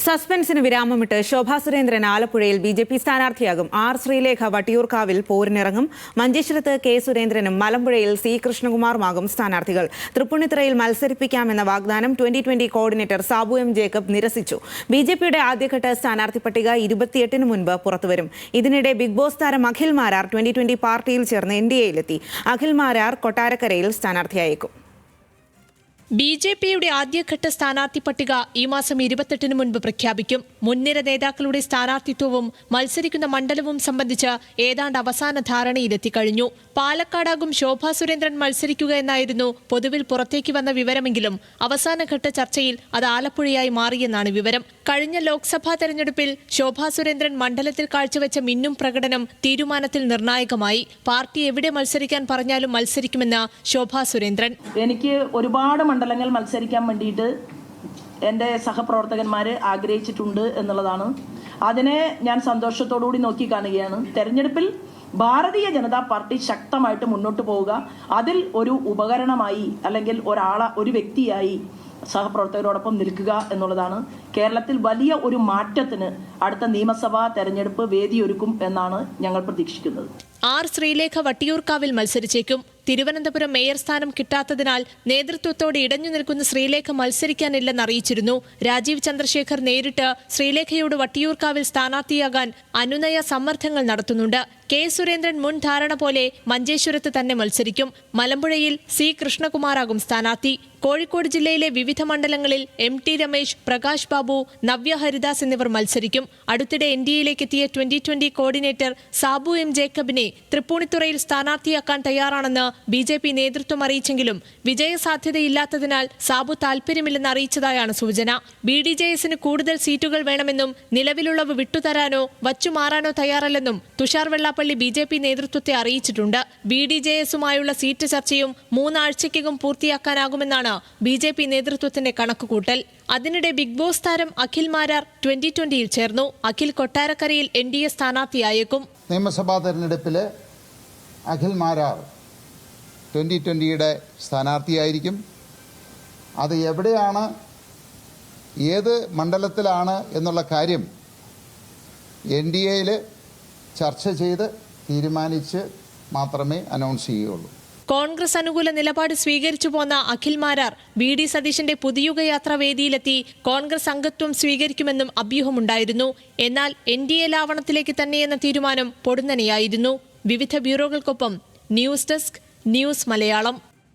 സസ്പെൻസിന് വിരാമമിട്ട് ശോഭാ സുരേന്ദ്രൻ ആലപ്പുഴയിൽ BJP സ്ഥാനാർത്ഥിയാകും. R Sreelekha വട്ടിയൂർക്കാവിൽ പോരിനിറങ്ങും. മഞ്ചേശ്വരത്ത് കെ സുരേന്ദ്രനും മലമ്പുഴയിൽ സി കൃഷ്ണകുമാറുമാകും സ്ഥാനാർത്ഥികൾ. തൃപ്പൂണിത്തുറയിൽ മത്സരിപ്പിക്കാമെന്ന വാഗ്ദാനം 2020 കോർഡിനേറ്റർ സാബു എം ജേക്കബ് നിരസിച്ചു. ബിജെപിയുടെ ആദ്യഘട്ട സ്ഥാനാർത്ഥി പട്ടിക 28-ന് മുൻപ് പുറത്തുവരും. ഇതിനിടെ ബിഗ് ബോസ് താരം അഖിൽ മാരാർ 2020 പാർട്ടിയിൽ ചേർന്ന് NDAയിലെത്തി. അഖിൽ മാരാർ കൊട്ടാരക്കരയിൽ സ്ഥാനാർത്ഥിയായേക്കും. ബിജെപിയുടെ ആദ്യഘട്ട സ്ഥാനാർത്ഥി പട്ടിക ഈ മാസം 28-ന് മുൻപ് പ്രഖ്യാപിക്കും. മുൻനിര നേതാക്കളുടെ സ്ഥാനാർത്ഥിത്വവും മത്സരിക്കുന്ന മണ്ഡലവും സംബന്ധിച്ച് ഏതാണ്ട് അവസാന ധാരണയിലെത്തിക്കഴിഞ്ഞു. പാലക്കാടാകും ശോഭാ സുരേന്ദ്രൻ മത്സരിക്കുക എന്നായിരുന്നു പൊതുവിൽ പുറത്തേക്ക് വന്ന വിവരമെങ്കിലും അവസാനഘട്ട ചർച്ചയിൽ അത് ആലപ്പുഴയായി മാറിയെന്നാണ് വിവരം. കഴിഞ്ഞ ലോക്സഭാ തെരഞ്ഞെടുപ്പിൽ ശോഭാ സുരേന്ദ്രൻ മണ്ഡലത്തിൽ കാഴ്ചവെച്ച മിന്നും പ്രകടനം തീരുമാനത്തിൽ നിർണായകമായി. പാർട്ടി എവിടെ മത്സരിക്കാൻ പറഞ്ഞാലും മത്സരിക്കുമെന്ന് ശോഭാ സുരേന്ദ്രൻ. എനിക്ക് ഒരുപാട് മണ്ഡലങ്ങൾ മത്സരിക്കാൻ വേണ്ടിയിട്ട് എൻ്റെ സഹപ്രവർത്തകന്മാർ ആഗ്രഹിച്ചിട്ടുണ്ട് എന്നുള്ളതാണ്. അതിനെ ഞാൻ സന്തോഷത്തോടുകൂടി നോക്കി കാണുകയാണ്. തെരഞ്ഞെടുപ്പിൽ ഭാരതീയ ജനതാ പാർട്ടി ശക്തമായിട്ട് മുന്നോട്ട് പോവുക, അതിൽ ഒരു ഉപകരണമായി അല്ലെങ്കിൽ ഒരു വ്യക്തിയായി സഹപ്രവർത്തകരോടൊപ്പം നിൽക്കുക എന്നുള്ളതാണ്. കേരളത്തിൽ വലിയ ഒരു മാറ്റത്തിന് അടുത്ത നിയമസഭാ തെരഞ്ഞെടുപ്പ് വേദിയൊരുക്കും എന്നാണ് ഞങ്ങൾ പ്രതീക്ഷിക്കുന്നത്. ആർ ശ്രീലേഖ വട്ടിയൂർക്കാവിൽ മത്സരിച്ചേക്കും. തിരുവനന്തപുരം മേയർ സ്ഥാനം കിട്ടാത്തതിനാൽ നേതൃത്വത്തോടെ ഇടഞ്ഞു നിൽക്കുന്ന ശ്രീലേഖ മത്സരിക്കാനില്ലെന്ന് അറിയിച്ചിരുന്നു. രാജീവ് ചന്ദ്രശേഖർ നേരിട്ട് ശ്രീലേഖയോട് വട്ടിയൂർക്കാവിൽ സ്ഥാനാർത്ഥിയാകാൻ അനുനയ സമ്മർദ്ദങ്ങൾ നടത്തുന്നുണ്ട്. കെ സുരേന്ദ്രൻ മുൻ ധാരണ പോലെ മഞ്ചേശ്വരത്ത് തന്നെ മത്സരിക്കും. മലമ്പുഴയിൽ സി കൃഷ്ണകുമാറാകും സ്ഥാനാർത്ഥി. കോഴിക്കോട് ജില്ലയിലെ വിവിധ മണ്ഡലങ്ങളിൽ MT രമേശ്, പ്രകാശ് ബാബു, നവ്യ ഹരിദാസ് എന്നിവർ മത്സരിക്കും. അടുത്തിടെ NDAയിലേക്ക് എത്തിയ 2020 കോർഡിനേറ്റർ സാബു എം ജേക്കബിനെ തൃപ്പൂണിത്തുറയിൽ സ്ഥാനാർത്ഥിയാക്കാൻ തയ്യാറാണെന്ന് BJP നേതൃത്വം അറിയിച്ചെങ്കിലും വിജയസാധ്യതയില്ലാത്തതിനാൽ സാബു താൽപര്യമില്ലെന്ന് അറിയിച്ചതായാണ് സൂചന. BDJSന് കൂടുതൽ സീറ്റുകൾ വേണമെന്നും നിലവിലുള്ളവ വിട്ടുതരാനോ വച്ചുമാറാനോ തയ്യാറല്ലെന്നും തുഷാർ വെള്ളാപ്പള്ളി BJP നേതൃത്വത്തെ അറിയിച്ചിട്ടുണ്ട്. BDJSുമായുള്ള സീറ്റ് ചർച്ചയും 3 ആഴ്ചയ്ക്കകം പൂർത്തിയാക്കാനാകുമെന്നാണ് BJP നേതൃത്വത്തിന്റെ കണക്കുകൂട്ടൽ. അതിനിടെ ബിഗ് ബോസ് താരം അഖിൽ മാരാർ 2020ൽ ചേർന്നു. അഖിൽ കൊട്ടാരക്കരയിൽ NDA സ്ഥാനാർത്ഥിയായേക്കും. നിയമസഭാ തെരഞ്ഞെടുപ്പിൽ അഖിൽ മാരാർ 2020യുടെ സ്ഥാനാർത്ഥിയായിരിക്കും. അത് എവിടെയാണ്, ഏത് മണ്ഡലത്തിലാണ് എന്നുള്ള കാര്യം NDAയിൽ ചർച്ച ചെയ്ത് തീരുമാനിച്ച് മാത്രമേ അനൗൺസ് ചെയ്യുകയുള്ളൂ. കോൺഗ്രസ് അനുകൂല നിലപാട് സ്വീകരിച്ചു പോന്ന അഖിൽ മാരാർ VD സതീശന്റെ പുതുയുഗയാത്ര വേദിയിലെത്തി കോൺഗ്രസ് അംഗത്വം സ്വീകരിക്കുമെന്നും അഭ്യൂഹമുണ്ടായിരുന്നു. എന്നാൽ NDA ലാവണത്തിലേക്ക് തന്നെയെന്ന തീരുമാനം പൊടുന്നനെയായിരുന്നു. വിവിധ ബ്യൂറോകൾക്കൊപ്പം ന്യൂസ് ഡെസ്ക്, ന്യൂസ് മലയാളം.